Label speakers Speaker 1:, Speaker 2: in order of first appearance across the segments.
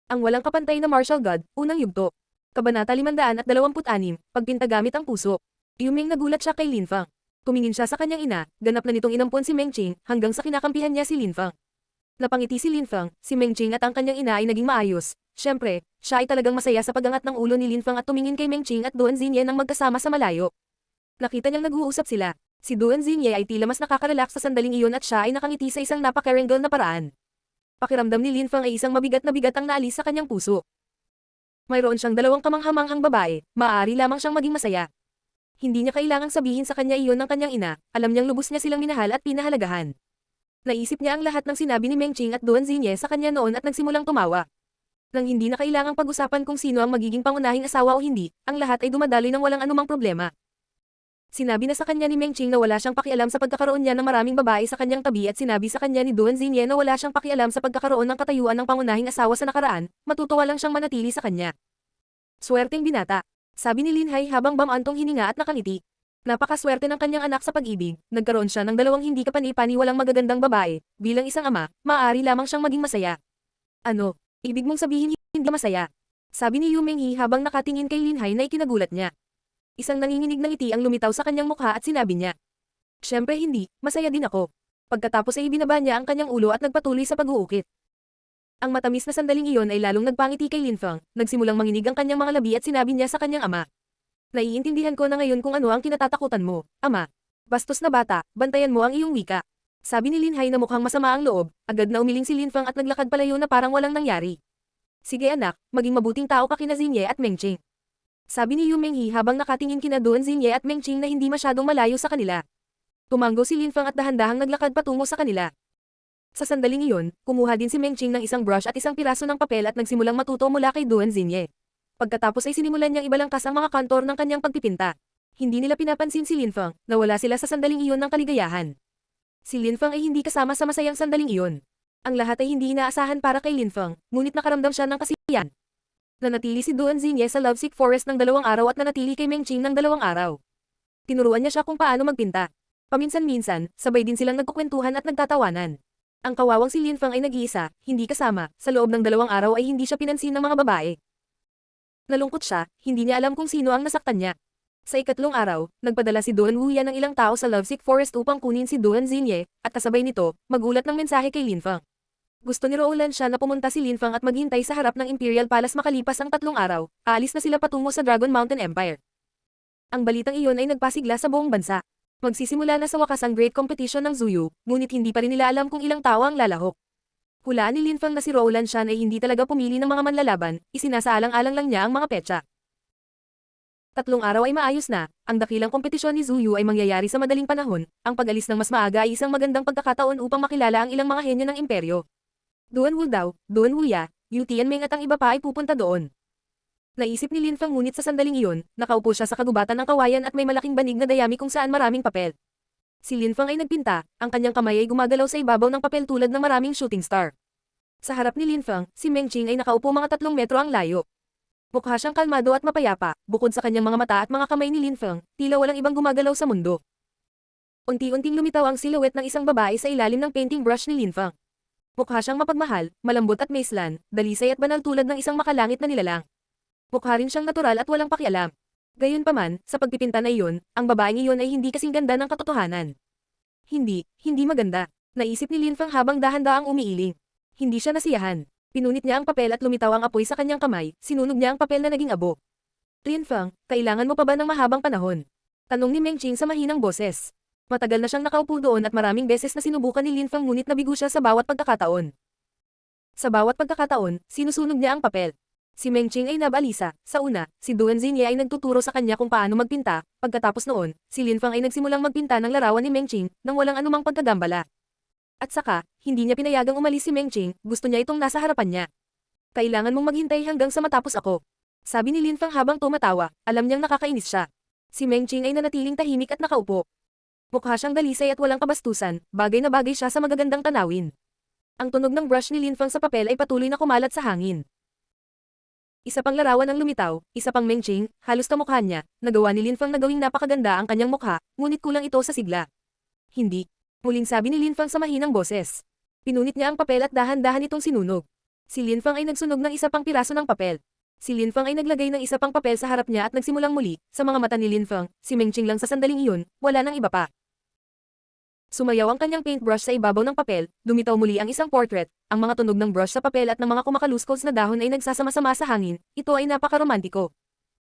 Speaker 1: Ang walang kapantay na martial god, unang yugto. Kabanata 526, pagpinta gamit ang puso. Yuming nagulat siya kay Lin Fang. Tumingin siya sa kanyang ina, ganap na nitong inampon si Meng Qing, hanggang sa kinakampihan niya si Lin Fang. Napangiti si Lin Fang, si Meng Qing at ang kanyang ina ay naging maayos. Siyempre, siya ay talagang masaya sa pagangat ng ulo ni Lin Fang at tumingin kay Meng Qing at Duan Xinye nang magkasama sa malayo. Nakita niyang nag-uusap sila. Si Duan Xinye ay tila mas nakakarelax sa sandaling iyon at siya ay nakangiti sa isang napaka-wrangle na paraan. Pakiramdam ni Lin Fang ay isang mabigat na bigat ang naalis sa kanyang puso. Mayroon siyang dalawang kamanghamanghang babae, maaari lamang siyang maging masaya. Hindi niya kailangang sabihin sa kanya iyon ng kanyang ina, alam niyang lubos niya silang minahal at pinahalagahan. Naisip niya ang lahat ng sinabi ni Meng Qing at Duan Xinye sa kanya noon at nagsimulang tumawa. Nang hindi na kailangang pag-usapan kung sino ang magiging pangunahing asawa o hindi, ang lahat ay dumadaloy ng walang anumang problema. Sinabi na sa kanya ni Meng Qing na wala siyang pakialam sa pagkakaroon niya ng maraming babae sa kanyang tabi at sinabi sa kanya ni Duan Xinye na wala siyang pakialam sa pagkakaroon ng katayuan ng pangunahing asawa sa nakaraan, matutuwa lang siyang manatili sa kanya. Swerteng binata, sabi ni Lin Hai habang bamantong hininga at nakangiti. Napakaswerte ng kanyang anak sa pag-ibig, nagkaroon siya ng dalawang hindi kapani-paniwalang magagandang babae, bilang isang ama, maaari lamang siyang maging masaya. Ano, ibig mong sabihin hindi masaya? Sabi ni Yu Menghi habang nakatingin kay Lin Hai na ikinagulat niya. Isang nanginginig na ngiti ang lumitaw sa kanyang mukha at sinabi niya. Siyempre hindi, masaya din ako. Pagkatapos ay ibinaba niya ang kanyang ulo at nagpatuloy sa pag-uukit. Ang matamis na sandaling iyon ay lalong nagpangiti kay Lin Fang, nagsimulang manginig ang kanyang mga labi at sinabi niya sa kanyang ama. Naiintindihan ko na ngayon kung ano ang kinatatakutan mo, ama. Bastos na bata, bantayan mo ang iyong wika. Sabi ni Lin Hai na mukhang masama ang loob, agad na umiling si Lin Fang at naglakad palayo na parang walang nangyari. Sige anak, maging mabuting tao ka kina Xinye at Meng Qing. Sabi ni Yu Menghi habang nakatingin kina Duan Xinye at Meng Qing na hindi masyadong malayo sa kanila. Tumanggo si Lin Fang at dahan-dahang naglakad patungo sa kanila. Sa sandaling iyon, kumuha din si Meng Qing ng isang brush at isang piraso ng papel at nagsimulang matuto mula kay Duan Xinye. Pagkatapos ay sinimulan niyang ibalangkas ang mga kantor ng kanyang pagpipinta. Hindi nila pinapansin si Lin Fang, nawala sila sa sandaling iyon ng kaligayahan. Si Lin Fang ay hindi kasama sa masayang sandaling iyon. Ang lahat ay hindi inaasahan para kay Lin Fang, ngunit nakaramdam siya ng kasiyahan. Nanatili si Duan Xinye sa Lovesick Forest ng 2 araw at nanatili kay Meng Qing ng 2 araw. Tinuruan niya siya kung paano magpinta. Paminsan-minsan, sabay din silang nagkukwentuhan at nagtatawanan. Ang kawawang si Lin Fang ay nag-iisa, hindi kasama, sa loob ng 2 araw ay hindi siya pinansin ng mga babae. Nalungkot siya, hindi niya alam kung sino ang nasaktan niya. Sa ikatlong araw, nagpadala si Duan Wuya ng ilang tao sa Lovesick Forest upang kunin si Duan Xinye, at kasabay nito, magulat ng mensahe kay Lin Fang. Gusto ni Rowland siya na pumunta si Lin Fang at maghintay sa harap ng Imperial Palace makalipas ang 3 araw, aalis na sila patungo sa Dragon Mountain Empire. Ang balitang iyon ay nagpasigla sa buong bansa. Magsisimula na sa wakas ang Great Competition ng Zuyu, ngunit hindi pa rin nila alam kung ilang tao ang lalahok. Hulaan ni Lin Fang na si Rowland Shan ay hindi talaga pumili ng mga manlalaban, isinasaalang-alang lang niya ang mga petsa. 3 araw ay maayos na, ang dakilang kompetisyon ni Zuyu ay mangyayari sa madaling panahon, ang pag-alis ng mas maaga ay isang magandang pagkakataon upang makilala ang ilang mga henyo ng imperyo. Duan Wu daw, Duan Wuya, Yu Tianming at ang iba pa ay pupunta doon. Naisip ni Lin Fang ngunit sa sandaling iyon, nakaupo siya sa kagubatan ng kawayan at may malaking banig na dayami kung saan maraming papel. Si Lin Fang ay nagpinta, ang kanyang kamay ay gumagalaw sa ibabaw ng papel tulad ng maraming shooting star. Sa harap ni Lin Fang, si Meng Qing ay nakaupo mga 3 metro ang layo. Mukha siyang kalmado at mapayapa, bukod sa kanyang mga mata at mga kamay ni Lin Fang, tila walang ibang gumagalaw sa mundo. Unti-unting lumitaw ang silhouette ng isang babae sa ilalim ng painting brush ni Lin Fang. Mukha siyang mapagmahal, malambot at maislan, dalisay at banal tulad ng isang makalangit na nilalang. Mukha rin siyang natural at walang pakialam. Gayunpaman, sa pagpipinta na iyon, ang babaeng iyon ay hindi kasing ganda ng katotohanan. Hindi maganda. Naisip ni Lin Fang habang dahan-daang umiiling. Hindi siya nasiyahan. Pinunit niya ang papel at lumitaw ang apoy sa kanyang kamay, sinunog niya ang papel na naging abo. Lin Fang, kailangan mo pa ba ng mahabang panahon? Tanong ni Meng Qing sa mahinang boses. Matagal na siyang nakaupo doon at maraming beses na sinubukan ni Lin Fang ngunit nabigo siya sa bawat pagkakataon. Sa bawat pagkakataon, sinusunog niya ang papel. Si Meng Qing ay nabalisa. Sa una, si Duan Xinye ay nagtuturo sa kanya kung paano magpinta, pagkatapos noon, si Lin Fang ay nagsimulang magpinta ng larawan ni Meng Qing, nang walang anumang pagkagambala. At saka, hindi niya pinayagang umalis si Meng Qing, gusto niya itong nasa harapan niya. Kailangan mong maghintay hanggang sa matapos ako. Sabi ni Lin Fang habang tumatawa, alam niyang nakakainis siya. Si Meng Qing ay nanatiling tahimik at nakaupo. Mukha siyang dalisay at walang kabastusan, bagay na bagay siya sa magagandang tanawin. Ang tunog ng brush ni Lin Fang sa papel ay patuloy na kumalat sa hangin. Isa pang larawan ang lumitaw, isa pang Meng Qing, halos kamukha niya, nagawa ni Lin Fang na gawing napakaganda ang kanyang mukha, ngunit kulang ito sa sigla. Hindi. Muling sabi ni Lin Fang sa mahinang boses. Pinunit niya ang papel at dahan-dahan itong sinunog. Si Lin Fang ay nagsunog ng isa pang piraso ng papel. Si Lin Fang ay naglagay ng isa pang papel sa harap niya at nagsimulang muli, sa mga mata ni Lin Fang, si Meng Qing lang sa sandaling iyon, wala nang iba pa. Sumayaw ang kanyang paintbrush sa ibabaw ng papel, lumitaw muli ang isang portrait, ang mga tunog ng brush sa papel at ng mga kumakaluskos na dahon ay nagsasama-sama sa hangin, ito ay napakaromantiko.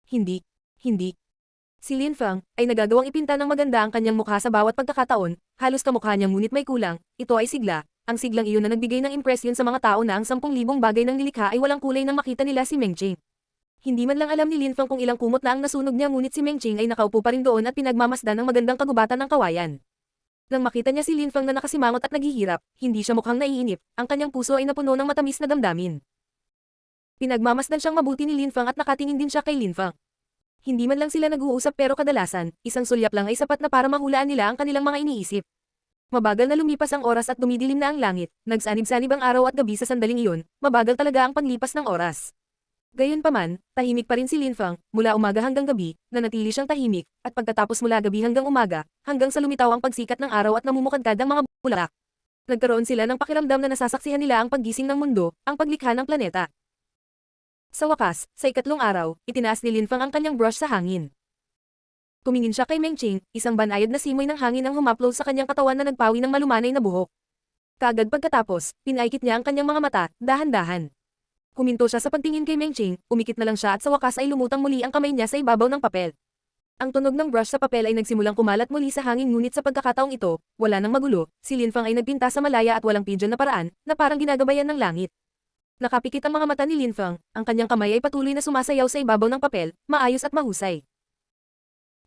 Speaker 1: Hindi. Hindi. Si Lin Fang ay nagagawang ipinta ng maganda ang kanyang mukha sa bawat pagkakataon, halos kamukha niya ngunit may kulang, ito ay sigla, ang siglang iyon na nagbigay ng impresyon sa mga tao na ang 10,000 bagay ng nilikha ay walang kulay nang makita nila si Meng Qing. Hindi man lang alam ni Lin Fang kung ilang kumot na ang nasunog niya ngunit si Meng Qing ay nakaupo pa rin doon at pinagmamasdan ng magandang kagubatan ng kawayan. Nang makita niya si Lin Fang na nakasimangot at naghihirap, hindi siya mukhang naiinip, ang kanyang puso ay napuno ng matamis na damdamin. Pinagmamasdan siyang mabuti ni Lin Fang at nakatingin din siya kay Lin Fang. Hindi man lang sila nag-uusap pero kadalasan, isang sulyap lang ay sapat na para mahulaan nila ang kanilang mga iniisip. Mabagal na lumipas ang oras at dumidilim na ang langit, nagsanib-sanib ang araw at gabi sa sandaling iyon, mabagal talaga ang paglipas ng oras. Gayunpaman, tahimik pa rin si Lin Fang, mula umaga hanggang gabi, nanatili siyang tahimik, at pagkatapos mula gabi hanggang umaga, hanggang sa lumitaw ang pagsikat ng araw at namumukadkad ang mga bulaklak. Nagkaroon sila ng pakiramdam na nasasaksihan nila ang paggising ng mundo, ang paglikha ng planeta. Sa wakas, sa ikatlong araw, itinaas ni Lin Fang ang kanyang brush sa hangin. Tumingin siya kay Meng Qing, isang banayad na simoy ng hangin ang humaplo sa kanyang katawan na nagpawi ng malumanay na buhok. Kaagad pagkatapos, pinaikit niya ang kanyang mga mata, dahan-dahan. Huminto siya sa pagtingin kay Meng Qing, umikit na lang siya at sa wakas ay lumutang muli ang kamay niya sa ibabaw ng papel. Ang tunog ng brush sa papel ay nagsimulang kumalat muli sa hangin ngunit sa pagkakataong ito, wala nang magulo, si Lin Fang ay nagpinta sa malaya at walang pidyon na paraan, na parang ginagabayan ng langit. Nakapikit ang mga mata ni Lin Fang, ang kanyang kamay ay patuloy na sumasayaw sa ibabaw ng papel, maayos at mahusay.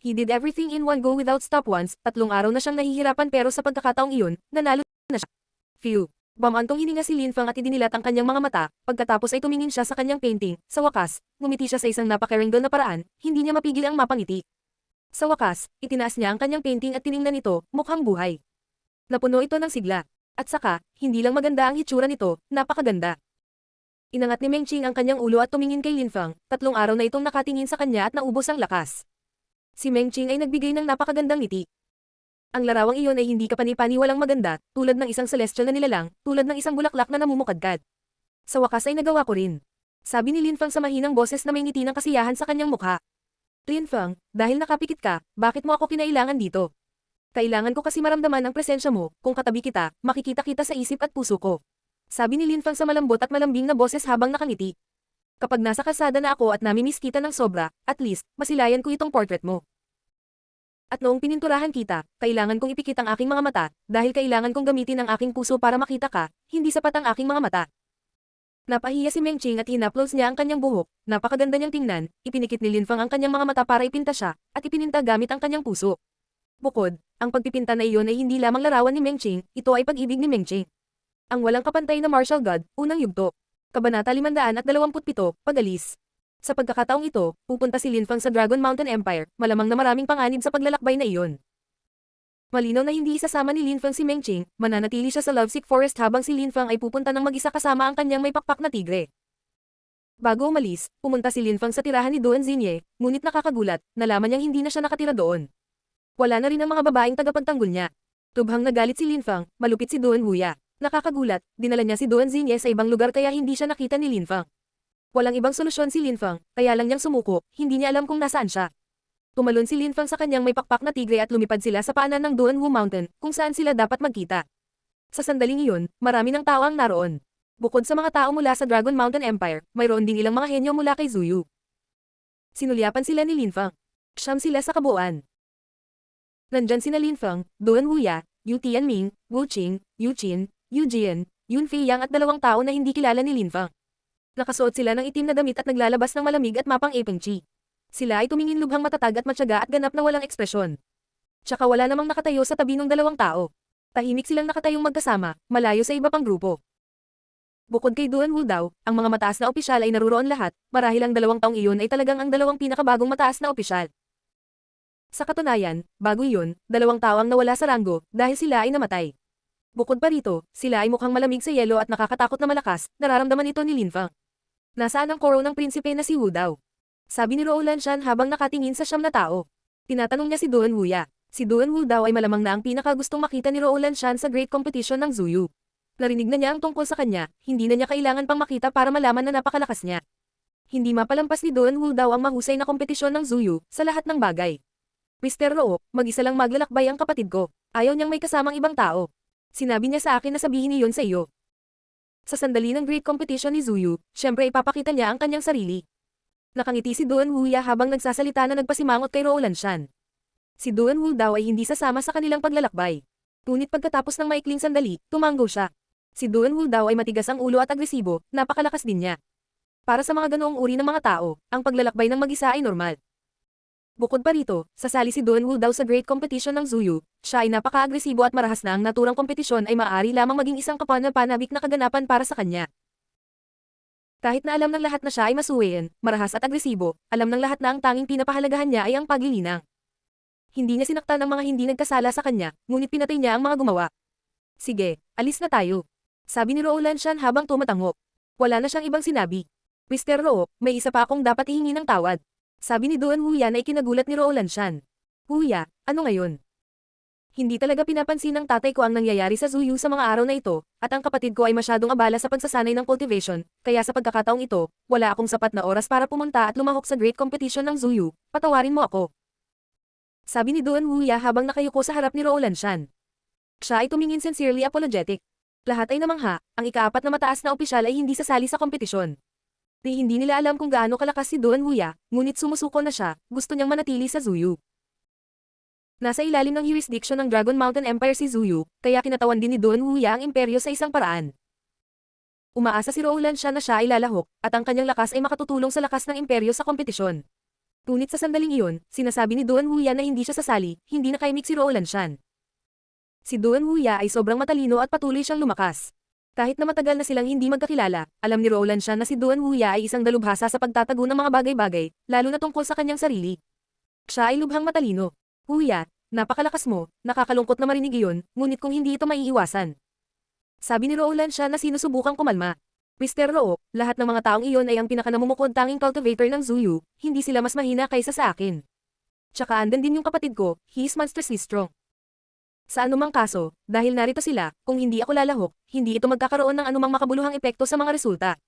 Speaker 1: He did everything in one go without stop once, 3 araw na siyang nahihirapan pero sa pagkakataong iyon, nanalo na siya. Phew. Bamantong hininga si Lin Fang at idinilat ang kanyang mga mata, pagkatapos ay tumingin siya sa kanyang painting, sa wakas, ngumiti siya sa isang napaka-wrangle na paraan, hindi niya mapigil ang mapangiti. Sa wakas, itinaas niya ang kanyang painting at tiningnan ito, mukhang buhay. Napuno ito ng sigla. At saka, hindi lang maganda ang hitsura nito, napakaganda. Inangat ni Meng Qing ang kanyang ulo at tumingin kay Lin Fang, 3 araw na itong nakatingin sa kanya at naubos ang lakas. Si Meng Qing ay nagbigay ng napakagandang ngiti. Ang larawang iyon ay hindi kapani-paniwalang maganda, tulad ng isang celestial na nilalang, tulad ng isang bulaklak na namumukadkad. Sa wakas ay nagawa ko rin. Sabi ni Lin Fang sa mahinang boses na may ngiti ng kasiyahan sa kanyang mukha. Lin Fang, dahil nakapikit ka, bakit mo ako kinailangan dito? Kailangan ko kasi maramdaman ang presensya mo, kung katabi kita, makikita kita sa isip at puso ko. Sabi ni Lin Fang sa malambot at malambing na boses habang nakangiti. Kapag nasa kalsada na ako at namimiss kita ng sobra, at least, masilayan ko itong portrait mo. At noong pininturahan kita, kailangan kong ipikit ang aking mga mata, dahil kailangan kong gamitin ang aking puso para makita ka, hindi sapat ang aking mga mata. Napahiya si Meng Qing at hinaplos niya ang kanyang buhok, napakaganda niyang tingnan, ipinikit ni Lin Fang ang kanyang mga mata para ipinta siya, at ipininta gamit ang kanyang puso. Bukod, ang pagpipinta na iyon ay hindi lamang larawan ni Meng Qing, ito ay pag-ibig ni Meng Qing. Ang walang kapantay na martial god, unang yugto. Kabanata 527, Pag-alis. Sa pagkakataong ito, pupunta si Lin Fang sa Dragon Mountain Empire, malamang na maraming panganib sa paglalakbay na iyon. Malinaw na hindi isasama ni Lin Fang si Meng Qing, mananatili siya sa Lovesick Forest habang si Lin Fang ay pupunta ng mag-isa kasama ang kanyang may pakpak na tigre. Bago umalis, pumunta si Lin Fang sa tirahan ni Duan Xinye, ngunit nakakagulat, nalaman niyang hindi na siya nakatira doon. Wala na rin ang mga babaeng tagapagtanggol niya. Tubhang nagalit si Lin Fang, malupit si Duan Huya. Nakakagulat, dinala niya si Duan Xinye sa ibang lugar kaya hindi siya nakita ni Lin Fang. Walang ibang solusyon si Lin Fang, kaya lang niyang sumuko, hindi niya alam kung nasaan siya. Tumalon si Lin Fang sa kanyang may pakpak na tigre at lumipad sila sa paanan ng Duanwu Mountain, kung saan sila dapat magkita. Sa sandaling iyon, marami ng tao ang naroon. Bukod sa mga tao mula sa Dragon Mountain Empire, mayroon din ilang mga henyo mula kay Zuyu. Sinulyapan sila ni Lin Fang. 9 sila sa kabuuan. Nandyan sina Lin Fang, Duan Huya, Yu Tianming, Wu Qing, Yu Qin, Yu Jian, Yun Fei Yang at 2 tao na hindi kilala ni Lin Fang. Nakasuot sila ng itim na damit at naglalabas ng malamig at mapang epeng chi. Sila ay tumingin lubhang matatag at matyaga at ganap na walang ekspresyon. Tsaka wala namang nakatayo sa tabi ng 2 tao. Tahimik silang nakatayong magkasama, malayo sa iba pang grupo. Bukod kay Duan Wu daw, ang mga mataas na opisyal ay naruroon lahat, marahil ang 2 taong iyon ay talagang ang 2 pinakabagong mataas na opisyal. Sa katunayan, bago iyon, 2 tao ang nawala sa ranggo, dahil sila ay namatay. Bukod pa rito, sila ay mukhang malamig sa yelo at nakakatakot na malakas, nararamdaman ito ni Lin Fang. Nasaan ang koro ng prinsipe na si Wu daw? Sabi ni Rou Lanshan habang nakatingin sa 9 na tao. Tinatanong niya si Duan Huya. Si Duan Wu daw ay malamang na ang pinakagustong makita ni Rou Lanshan sa Great Competition ng Zuyu. Narinig na niya ang tungkol sa kanya, hindi na niya kailangan pang makita para malaman na napakalakas niya. Hindi mapalampas ni Doan Wu daw ang mahusay na kompetisyon ng Zuyu, sa lahat ng bagay. Mr. Roo, mag-isa lang maglalakbay ang kapatid ko. Ayaw niyang may kasamang ibang tao. Sinabi niya sa akin na sabihin iyon sa iyo. Sa sandali ng great competition ni Zuyu, syempre ipapakita niya ang kanyang sarili. Nakangiti si Doan Wuya habang nagsasalita na nagpasimangot kay Roo Lanshan. Si Doan Wu daw ay hindi sasama sa kanilang paglalakbay. Ngunit pagkatapos ng maikling sandali, tumanggo siya. Si Doan Wu daw ay matigas ang ulo at agresibo, napakalakas din niya. Para sa mga ganoong uri ng mga tao, ang paglalakbay ng mag-isa ay normal. Bukod pa rito, sasali si Doan Wu daw sa great competition ng Zuyu, siya ay napaka-agresibo at marahas na ang naturang kompetisyon ay maaari lamang maging isang kapanabik na kaganapan para sa kanya. Kahit na alam ng lahat na siya ay masuwain, marahas at agresibo, alam ng lahat na ang tanging pinapahalagahan niya ay ang paglilinang. Hindi niya sinaktan ang mga hindi nagkasala sa kanya, ngunit pinatay niya ang mga gumawa. Sige, alis na tayo. Sabi ni Roo Lanshan habang tumatango. Wala na siyang ibang sinabi. Mr. Roo, may isa pa akong dapat ihingi ng tawad. Sabi ni Doan Wuya na ikinagulat ni Roo Lanshan. Wuya, ano ngayon? Hindi talaga pinapansin ng tatay ko ang nangyayari sa Zuyu sa mga araw na ito, at ang kapatid ko ay masyadong abala sa pagsasanay ng cultivation, kaya sa pagkakataong ito, wala akong sapat na oras para pumunta at lumahok sa great competition ng Zuyu, patawarin mo ako. Sabi ni Doan Wuya habang nakayuko sa harap ni Roo Lanshan. Siya ay tumingin sincerely apologetic. Lahat ay namangha, ang ika-4 na mataas na opisyal ay hindi sasali sa kompetisyon. Hindi nila alam kung gaano kalakas si Doan Wuya, ngunit sumusuko na siya, gusto niyang manatili sa Zuyu. Nasa ilalim ng jurisdiction ng Dragon Mountain Empire si Zuyu, kaya kinatawan din ni Doan Wuya ang imperyo sa isang paraan. Umaasa si Roo Lanshan na siya ay lalahok, at ang kanyang lakas ay makatutulong sa lakas ng imperyo sa kompetisyon. Ngunit sa sandaling iyon, sinasabi ni Doan Wuya na hindi siya sasali, hindi nakaimik si Roo Lanshan. Si Doan Wuya ay sobrang matalino at patuloy siyang lumakas. Kahit na matagal na silang hindi magkakilala, alam ni Roo Lanshan na si Doan Wuya ay isang dalubhasa sa pagtatago ng mga bagay-bagay, lalo na tungkol sa kanyang sarili. Siya ay lubhang matalino. Wuya, napakalakas mo, nakakalungkot na marinig iyon, ngunit kung hindi ito maiiwasan. Sabi ni Roo Lanshan na sinusubukang kumalma. Mr. Roo, lahat ng mga taong iyon ay ang pinakanamumukod tanging cultivator ng Zuyu, hindi sila mas mahina kaysa sa akin. Tsaka andan din yung kapatid ko, he is monstrously strong. Sa anumang kaso, dahil narito sila, kung hindi ako lalahok, hindi ito magkakaroon ng anumang makabuluhang epekto sa mga resulta.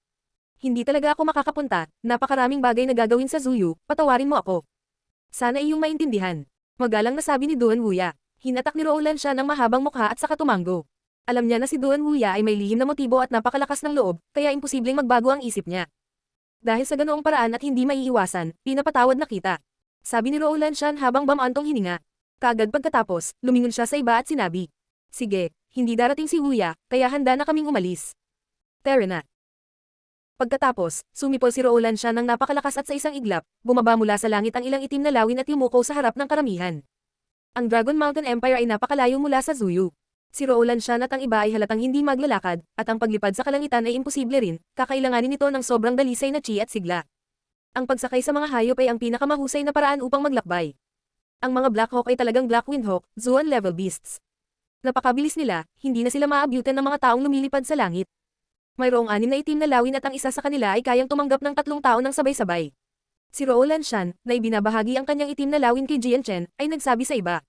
Speaker 1: Hindi talaga ako makakapunta, napakaraming bagay na gagawin sa Zuyu, patawarin mo ako. Sana iyong maintindihan. Magalang na sabi ni Doan Wuya. Hinatak ni Roo Lanshan ng mahabang mukha at saka tumango. Alam niya na si Doan Wuya ay may lihim na motibo at napakalakas ng loob, kaya imposibleng magbago ang isip niya. Dahil sa ganoong paraan at hindi maiiwasan, pinapatawad na kita. Sabi ni Roo Lanshan habang bamantong hininga. Kaagad pagkatapos, lumingon siya sa iba at sinabi. Sige, hindi darating si Wuya, kaya handa na kaming umalis. Tara na. Pagkatapos, sumipol si Roo Lanshan ng napakalakas at sa isang iglap, bumaba mula sa langit ang ilang itim na lawin at yumuko sa harap ng karamihan. Ang Dragon Mountain Empire ay napakalayo mula sa Zuyu. Si Roo Lanshan at ang iba ay halatang hindi maglalakad, at ang paglipad sa kalangitan ay imposible rin, kakailanganin nito ng sobrang dalisay na chi at sigla. Ang pagsakay sa mga hayop ay ang pinakamahusay na paraan upang maglakbay. Ang mga Black Hawk ay talagang Black Windhawk, Zuan level beasts. Napakabilis nila, hindi na sila maabutan ng mga taong lumilipad sa langit. Mayroong 6 na itim na lawin at ang isa sa kanila ay kayang tumanggap ng 3 tao ng sabay-sabay. Si Roo Lanshan, na ibinabahagi ang kanyang itim na lawin kay Jian Chen, ay nagsabi sa iba.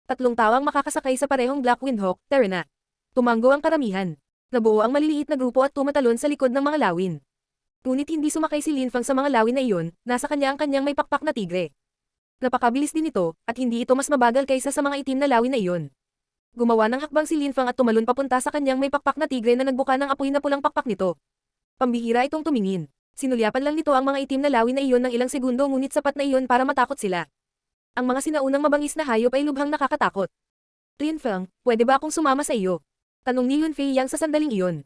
Speaker 1: 3 tao ang makakasakay sa parehong Black Windhawk, tara na. Tumanggo ang karamihan. Nabuo ang maliliit na grupo at tumatalon sa likod ng mga lawin. Ngunit hindi sumakay si Lin Fang sa mga lawin na iyon, nasa kanya ang kanyang may pakpak na tigre. Napakabilis din ito, at hindi ito mas mabagal kaysa sa mga itim na lawin na iyon. Gumawa ng hakbang si Lin Fang at tumalon papunta sa kanyang may pakpak na tigre na nagbuka ng apoy na pulang pakpak nito. Pambihira itong tumingin. Sinulyapan lang nito ang mga itim na lawin na iyon ng ilang segundo ngunit sapat na iyon para matakot sila. Ang mga sinaunang mabangis na hayop ay lubhang nakakatakot. Lin Fang, pwede ba akong sumama sa iyo? Tanong ni Yunfei Yang sa sandaling iyon.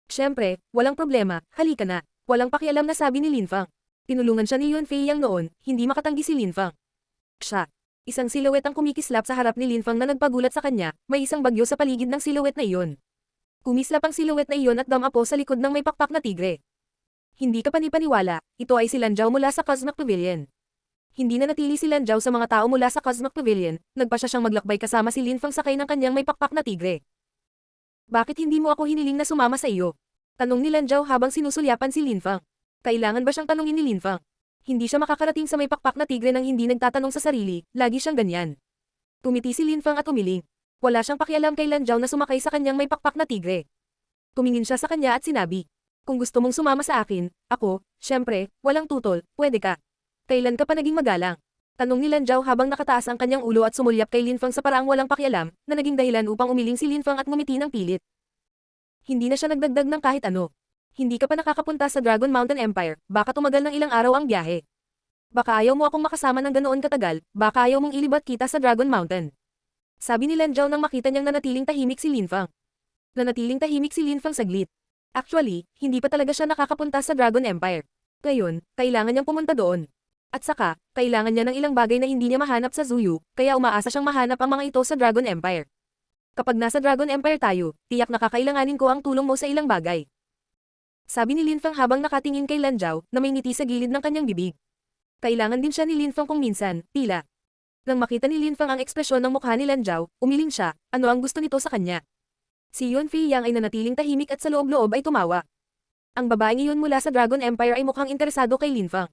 Speaker 1: Siyempre, walang problema, halika na. Walang pakialam na sabi ni Lin Fang. Tinulungan siya ni Yunfei Yang noon, hindi makatanggi si Lin Fang. Siya. Isang silhouette ang kumikislap sa harap ni Lin Fang na nagpagulat sa kanya, may isang bagyo sa paligid ng silhouette na iyon. Kumislap ang silhouette na iyon at damapo sa likod ng may pakpak na tigre. Hindi ka panipaniwala, ito ay si Lan Zhao mula sa Cosmic Pavilion. Hindi na natili si Lan Zhao sa mga tao mula sa Cosmic Pavilion, nagpa siya siyang maglakbay kasama si Lin Fang sakay ng kanyang may pakpak na tigre. Bakit hindi mo ako hiniling na sumama sa iyo? Tanong ni Lan Zhao habang sinusulyapan si Lin Fang. Kailangan ba siyang tanungin ni Lin Fang? Hindi siya makakarating sa may pakpak na tigre nang hindi nagtatanong sa sarili, lagi siyang ganyan. Tumiti si Lin Fang at umiling. Wala siyang pakialam kay Lan Zhao na sumakay sa kanyang may pakpak na tigre. Tumingin siya sa kanya at sinabi, kung gusto mong sumama sa akin, ako, syempre, walang tutol, pwede ka. Kailan ka pa naging magalang? Tanong ni Lan Zhao habang nakataas ang kanyang ulo at sumulyap kay Lin Feng sa paraang walang pakialam, na naging dahilan upang umiling si Lin Feng at ngumiti ng pilit. Hindi na siya nagdagdag ng kahit ano. Hindi ka pa nakakapunta sa Dragon Mountain Empire, baka tumagal ng ilang araw ang biyahe. Baka ayaw mo akong makasama ng ganoon katagal, baka ayaw mong ilibat kita sa Dragon Mountain. Sabi ni Lan Zhao nang makita niyang nanatiling tahimik si Lin Feng. Nanatiling tahimik si Lin Feng saglit. Actually, hindi pa talaga siya nakakapunta sa Dragon Empire. Ngayon, kailangan niyang pumunta doon. At saka, kailangan niya ng ilang bagay na hindi niya mahanap sa Zuyu, kaya umaasa siyang mahanap ang mga ito sa Dragon Empire. Kapag nasa Dragon Empire tayo, tiyak na kakailanganin ko ang tulong mo sa ilang bagay. Sabi ni Lin Feng habang nakatingin kay Lan Zhao na may ngiti sa gilid ng kanyang bibig. Kailangan din siya ni Lin Feng kung minsan, tila. Nang makita ni Lin Feng ang ekspresyon ng mukha ni Lan Zhao, umiling siya, ano ang gusto nito sa kanya. Si Yunfei Yang ay nanatiling tahimik at sa loob-loob ay tumawa. Ang babaeng iyon mula sa Dragon Empire ay mukhang interesado kay Lin Feng.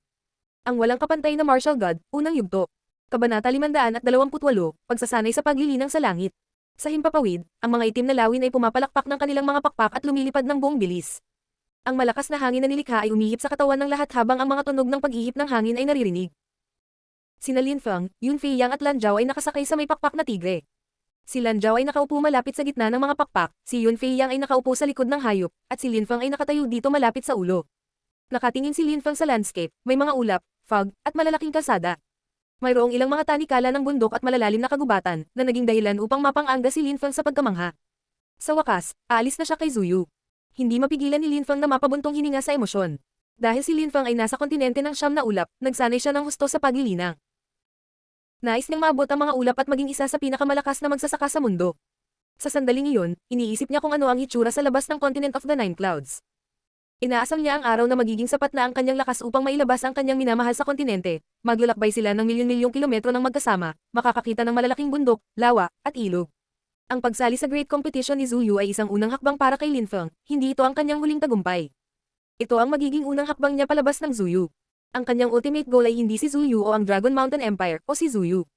Speaker 1: Ang walang kapantay na martial god, unang yugto. Kabanata 528, pagsasanay sa paglilinang sa langit. Sa himpapawid, ang mga itim na lawin ay pumapalakpak ng kanilang mga pakpak at lumilipad ng buong bilis. Ang malakas na hangin na nilikha ay umihip sa katawan ng lahat habang ang mga tunog ng pag-ihip ng hangin ay naririnig. Sina Lin Feng, Yunfei Yang at Lan Zhao ay nakasakay sa may pakpak na tigre. Si Lan Zhao ay nakaupo malapit sa gitna ng mga pakpak, si Yunfei Yang ay nakaupo sa likod ng hayop, at si Lin Feng ay nakatayo dito malapit sa ulo. Nakatingin si Lin Feng sa landscape, may mga ulap, fog, at malalaking kalsada. Mayroong ilang mga tanikala ng bundok at malalalim na kagubatan, na naging dahilan upang mapang-angga si Lin Feng sa pagkamangha. Sa wakas, aalis na siya kay Zuyu. Hindi mapigilan ni Lin Feng na mapabuntong hininga sa emosyon. Dahil si Lin Feng ay nasa kontinente ng siyam na ulap, nagsanay siya ng husto sa paglilinang. Nais niyang maabot ang mga ulap at maging isa sa pinakamalakas na magsasaka sa mundo. Sa sandaling iyon, iniisip niya kung ano ang hitsura sa labas ng Continent of the Nine Clouds. Inaasam niya ang araw na magiging sapat na ang kanyang lakas upang mailabas ang kanyang minamahal sa kontinente, maglalakbay sila ng milyon-milyong kilometro ng magkasama, makakakita ng malalaking bundok, lawa, at ilog. Ang pagsali sa Great Competition ni Zuyu ay isang unang hakbang para kay Lin Feng, hindi ito ang kanyang huling tagumpay. Ito ang magiging unang hakbang niya palabas ng Zuyu. Ang kanyang ultimate goal ay hindi si Zuyu o ang Dragon Mountain Empire o si Zuyu.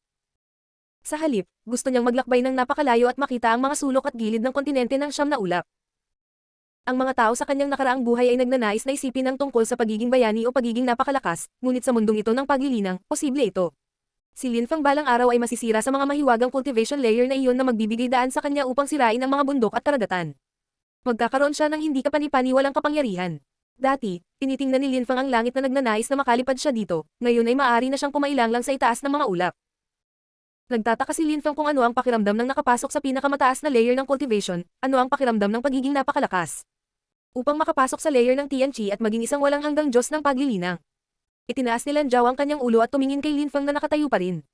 Speaker 1: Sa halip, gusto niyang maglakbay ng napakalayo at makita ang mga sulok at gilid ng kontinente ng siyam na ulap. Ang mga tao sa kanyang nakaraang buhay ay nagnanais na isipin ang tungkol sa pagiging bayani o pagiging napakalakas, ngunit sa mundong ito ng paglilinang, posible ito. Si Lin Feng balang araw ay masisira sa mga mahiwagang cultivation layer na iyon na magbibigay daan sa kanya upang sirain ang mga bundok at karagatan. Magkakaroon siya ng hindi kapani-paniwalang kapangyarihan. Dati, tinitingnan ni Lin Feng ang langit na nagnanais na makalipad siya dito, ngayon ay maaari na siyang kumailang sa itaas ng mga ulap. Nagtataka si Lin Feng kung ano ang pakiramdam ng nakapasok sa pinakamataas na layer ng cultivation, ano ang pakiramdam ng pagiging napakalakas. Upang makapasok sa layer ng Tianqi at maging isang walang hanggang Diyos ng paglilinang. Itinaas ni Lan Zhao ang kanyang ulo at tumingin kay Lin Feng na nakatayo pa rin.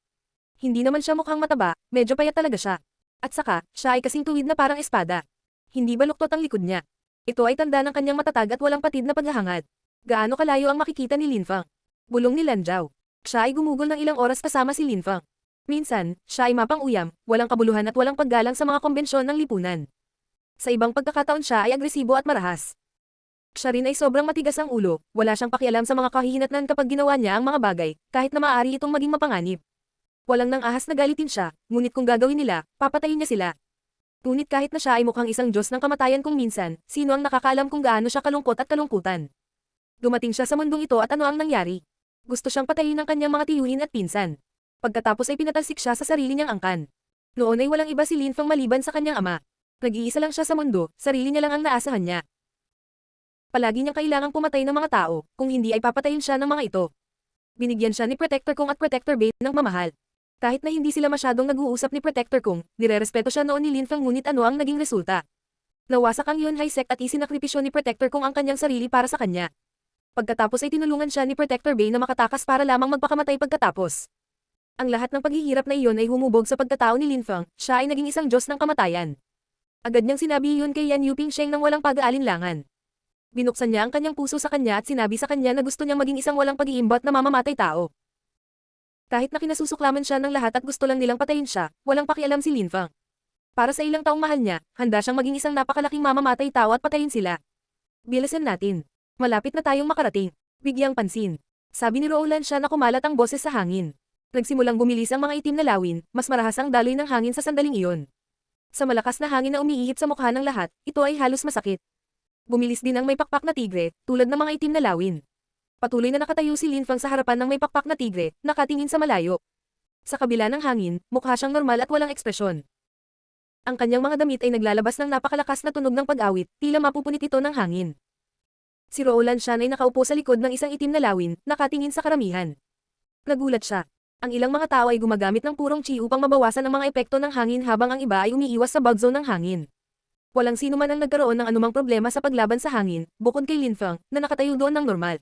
Speaker 1: Hindi naman siya mukhang mataba, medyo payat talaga siya. At saka, siya ay kasing tuwid na parang espada. Hindi baluktot ang likod niya. Ito ay tanda ng kanyang matatag at walang patid na paghahangad. Gaano kalayo ang makikita ni Lin Feng? Bulong ni Lan Zhao. Siya ay gumugol ng ilang oras kasama si Lin Feng. Minsan, siya ay mapang-uyam, walang kabuluhan at walang paggalang sa mga kombensyon ng lipunan. Sa ibang pagkakataon siya ay agresibo at marahas. Siya rin ay sobrang matigas ang ulo, wala siyang pakialam sa mga kahihinatnan kapag ginawa niya ang mga bagay, kahit na maaari itong maging mapanganib. Walang nang ahas na galitin siya, ngunit kung gagawin nila, papatayin niya sila. Ngunit kahit na siya ay mukhang isang Diyos ng kamatayan kung minsan, sino ang nakakaalam kung gaano siya kalungkot at kalungkutan. Dumating siya sa mundong ito at ano ang nangyari. Gusto siyang patayin ng kanyang mga tiyuhin at pinsan. Pagkatapos ay pinatalsik siya sa sarili niyang angkan. Noon ay walang iba si Lin Feng maliban sa kanyang ama. Nag-iisa lang siya sa mundo, sarili niya lang ang naasahan niya. Palagi niyang kailangang pumatay ng mga tao, kung hindi ay papatayin siya ng mga ito. Binigyan siya ni Protector Kong at Protector Bane ng mamahal. Kahit na hindi sila masyadong nag-uusap ni Protector Kong, nirerespeto siya noon ni Lin Feng ngunit ano ang naging resulta. Nawasak ang Yunhai Sect at isinakripisyo ni Protector Kong ang kanyang sarili para sa kanya. Pagkatapos ay tinulungan siya ni Protector Bane na makatakas para lamang magpakamatay pagkatapos. Ang lahat ng paghihirap na iyon ay humubog sa pagkatao ni Lin Feng, siya ay naging isang Diyos ng kamatayan. Agad niyang sinabi iyon kay Yan Yuping Sheng nang walang pag-aalinlangan. Binuksan niya ang kanyang puso sa kanya at sinabi sa kanya na gusto niyang maging isang walang pag-iimbat na mamamatay tao. Kahit na kinasusuklaman siya ng lahat at gusto lang nilang patayin siya, walang pakialam si Lin Feng. Para sa ilang taong mahal niya, handa siyang maging isang napakalaking mamamatay tao at patayin sila. Bilisan natin. Malapit na tayong makarating. Bigyang pansin. Sabi ni Roland siya na kumalat ang boses sa hangin. Nagsimulang bumilis ang mga itim na lawin, mas marahas ang daloy ng hangin sa sandaling iyon. Sa malakas na hangin na umiihip sa mukha ng lahat, ito ay halos masakit. Bumilis din ang may pakpak na tigre, tulad ng mga itim na lawin. Patuloy na nakatayo si Linfang sa harapan ng may pakpak na tigre, nakatingin sa malayo. Sa kabila ng hangin, mukha siyang normal at walang ekspresyon. Ang kanyang mga damit ay naglalabas ng napakalakas na tunog ng pag-awit, tila mapupunit ito ng hangin. Si Rowland Shan ay nakaupo sa likod ng isang itim na lawin, nakatingin sa karamihan. Nagulat siya. Ang ilang mga tao ay gumagamit ng purong chi upang mabawasan ang mga epekto ng hangin habang ang iba ay umiiwas sa bug zone ng hangin. Walang sino man ang nagkaroon ng anumang problema sa paglaban sa hangin, bukod kay Linfang, na nakatayo doon ng normal.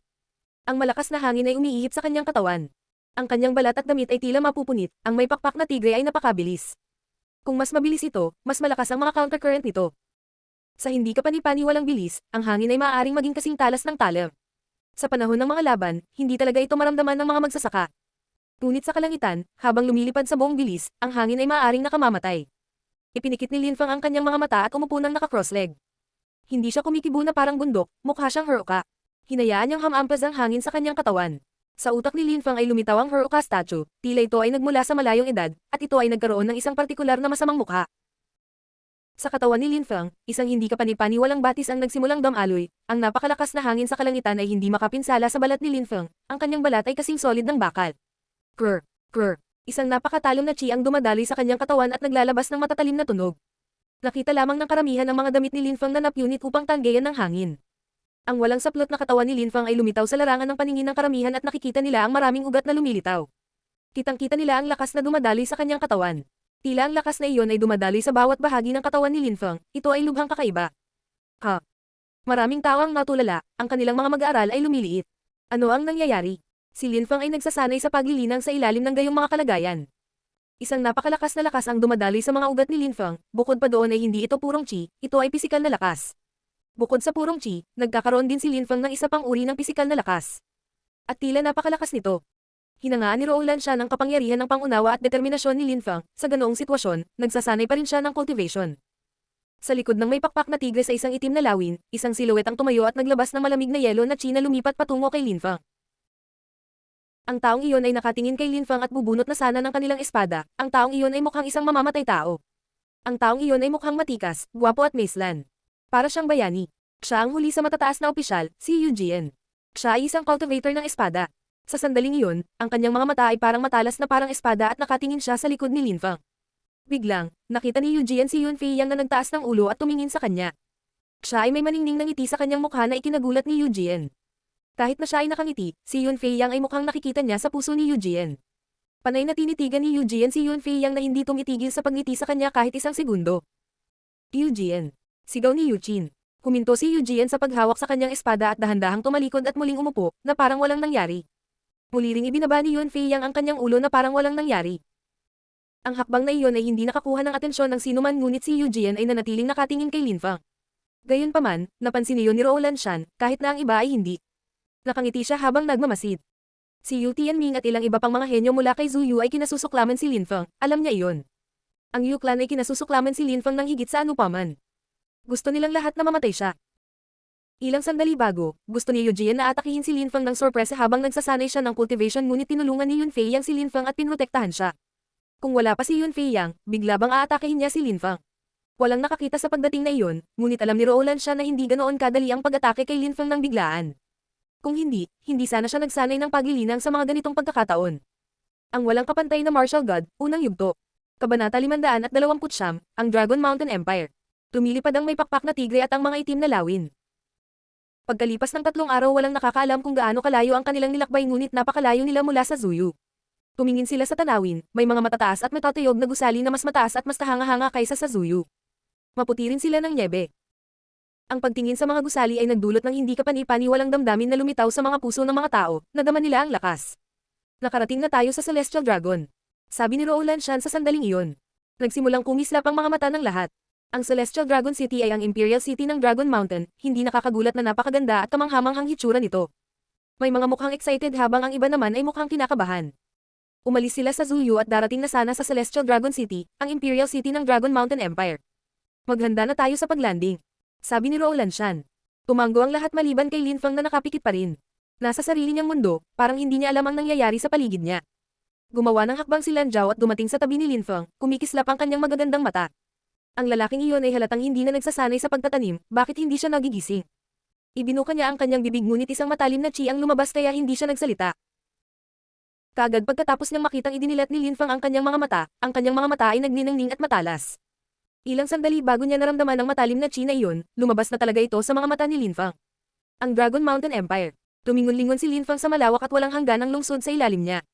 Speaker 1: Ang malakas na hangin ay umiihip sa kanyang katawan. Ang kanyang balat at damit ay tila mapupunit, ang may pakpak na tigre ay napakabilis. Kung mas mabilis ito, mas malakas ang mga countercurrent nito. Sa hindi kapani-paniwalang bilis, ang hangin ay maaaring maging kasing talas ng talam. Sa panahon ng mga laban, hindi talaga ito maramdaman ng mga magsasaka. Ngunit sa kalangitan, habang lumilipad sa buong bilis, ang hangin ay maaaring nakamamatay. Ipinikit ni Linfang ang kanyang mga mata at umupo ng naka-cross-leg. Hindi siya kumikibo na parang bundok, mukha siyang Heruka. Hinayaan niyang hamampas ang hangin sa kanyang katawan. Sa utak ni Linfang ay lumitaw ang Heruka statue, tila ito ay nagmula sa malayong edad, at ito ay nagkaroon ng isang partikular na masamang mukha. Sa katawan ni Linfang, isang hindi kapani-paniwalang batis ang nagsimulang dumaloy, ang napakalakas na hangin sa kalangitan ay hindi makapinsala sa balat ni Linfang, ang kanyang balat ay kasing solid ng bakal. Krr, krr, isang napakatalom na chi ang dumadaloy sa kanyang katawan at naglalabas ng matatalim na tunog. Nakita lamang ng karamihan ang mga damit ni Linfang na napunit upang tanggayan ng hangin. Ang walang saplot na katawan ni Linfang ay lumitaw sa larangan ng paningin ng karamihan at nakikita nila ang maraming ugat na lumilitaw. Kitang-kita nila ang lakas na dumadaloy sa kanyang katawan. Tila ang lakas na iyon ay dumadaloy sa bawat bahagi ng katawan ni Linfang, ito ay lubhang kakaiba. Maraming tao ang natulala, ang kanilang mga mag-aaral ay lumiliit. Ano ang nangyayari? Si Linfang ay nagsasanay sa paglilinang sa ilalim ng gayong mga kalagayan. Isang napakalakas na lakas ang dumadaloy sa mga ugat ni Linfang, bukod pa doon ay hindi ito purong chi, ito ay pisikal na lakas. Bukod sa purong chi, nagkakaroon din si Linfang ng isa pang uri ng pisikal na lakas. At tila napakalakas nito. Hinangaan ni Rowland siya ng kapangyarihan ng pangunawa at determinasyon ni Linfang, sa ganoong sitwasyon, nagsasanay pa rin siya ng cultivation. Sa likod ng may pakpak na tigre sa isang itim na lawin, isang siluet ang tumayo at naglabas ng malamig na yelo na chi na lumipat patungo kay Linfang. Ang taong iyon ay nakatingin kay Linfang at bubunot na sana ng kanilang espada, ang taong iyon ay mukhang isang mamamatay tao. Ang taong iyon ay mukhang matikas, gwapo at maislan. Para siyang bayani. Siya ang huli sa matataas na opisyal, si Yu Jian. Siya ay isang cultivator ng espada. Sa sandaling iyon, ang kanyang mga mata ay parang matalas na parang espada at nakatingin siya sa likod ni Linfang. Biglang, nakita ni Yu Jian si Yun Fei yang na nagtaas ng ulo at tumingin sa kanya. Siya ay may maningning na ngiti sa kanyang mukha na ikinagulat ni Yu Jian. Kahit na siya ay nakangiti, si Yun Fei yang ay mukhang nakikita niya sa puso ni Yu Jian. Panay na tinitigan ni Yu Jian si Yun Fei yang na hindi tumitigil sa pagngiti sa kanya kahit isang segundo. Yu Jian. Sigaw ni Yu Qin. Huminto si Yu Jian sa paghawak sa kanyang espada at dahan-dahang tumalikod at muling umupo, na parang walang nangyari. Muli ring ibinaba ni Yun Fei yang ang kanyang ulo na parang walang nangyari. Ang hakbang na iyon ay hindi nakakuha ng atensyon ng sinuman ngunit si Yu Jian ay nanatiling nakatingin kay Linfang. Gayunpaman, napansin niyo ni Rowland Shan, kahit na ang iba ay hindi. Nakangiti siya habang nagmamasid. Si Yu Tianming at ilang iba pang mga henyo mula kay Zhu Yu ay kinasusuklaman si Linfang, alam niya iyon. Ang Yu clan ay kinasusuklaman si Linfang ng higit sa anupaman. Gusto nilang lahat na mamatay siya. Ilang sandali bago, gusto ni Yu Jian na atakihin si Linfang ng sorpresa habang nagsasanay siya ng cultivation ngunit tinulungan ni Yun Fei yang si Linfang at pinrotektahan siya. Kung wala pa si Yun Fei yang, bigla bang aatakihin niya si Linfang. Walang nakakita sa pagdating na iyon, ngunit alam ni Rowland siya na hindi ganoon kadali ang pag-atake kay Linfang ng biglaan. Kung hindi, hindi sana siya nagsanay ng paglilinang sa mga ganitong pagkakataon. Ang walang kapantay na martial god, unang yugto. Kabanata 529, ang Dragon Mountain Empire. Lumilipad ang may pakpak na tigre at ang mga itim na lawin. Pagkalipas ng 3 araw walang nakakaalam kung gaano kalayo ang kanilang nilakbay ngunit napakalayo nila mula sa Zhu Yu. Tumingin sila sa tanawin, may mga matataas at matatayog na gusali na mas mataas at mas tahanga-hanga kaysa sa Zhu Yu. Maputi rin sila ng nyebe. Ang pagtingin sa mga gusali ay nagdulot ng hindi kapani-paniwalang damdamin na lumitaw sa mga puso ng mga tao, nadama nila ang lakas. Nakarating na tayo sa Celestial Dragon. Sabi ni Rowland Shan sa sandaling iyon. Nagsimulang kumislap ang mga mata ng lahat. Ang Celestial Dragon City ay ang Imperial City ng Dragon Mountain, hindi nakakagulat na napakaganda at kamanghamanghang hitsura nito. May mga mukhang excited habang ang iba naman ay mukhang kinakabahan. Umalis sila sa Zhu Yu at darating na sana sa Celestial Dragon City, ang Imperial City ng Dragon Mountain Empire. Maghanda na tayo sa paglanding. Sabi ni Rowland Shan. Tumanggo ang lahat maliban kay Linfang na nakapikit pa rin. Nasa sarili niyang mundo, parang hindi niya alam ang nangyayari sa paligid niya. Gumawa ng hakbang si Lan Zhao at dumating sa tabi ni Linfang, kumikislap ang kanyang magagandang mata. Ang lalaking iyon ay halatang hindi na nagsasanay sa pagtatanim, bakit hindi siya nagigising? Ibinuka niya ang kanyang bibig ngunit isang matalim na chi ang lumabas kaya hindi siya nagsalita. Kaagad pagkatapos niyang makitang idinilat ni Linfang ang kanyang mga mata ay nagniningning at matalas. Ilang sandali bago niya naramdaman ang matalim na chi na iyon, lumabas na talaga ito sa mga mata ni Linfang. Ang Dragon Mountain Empire. Tumingon-lingon si Linfang sa malawak at walang hangganang lungsod sa ilalim niya.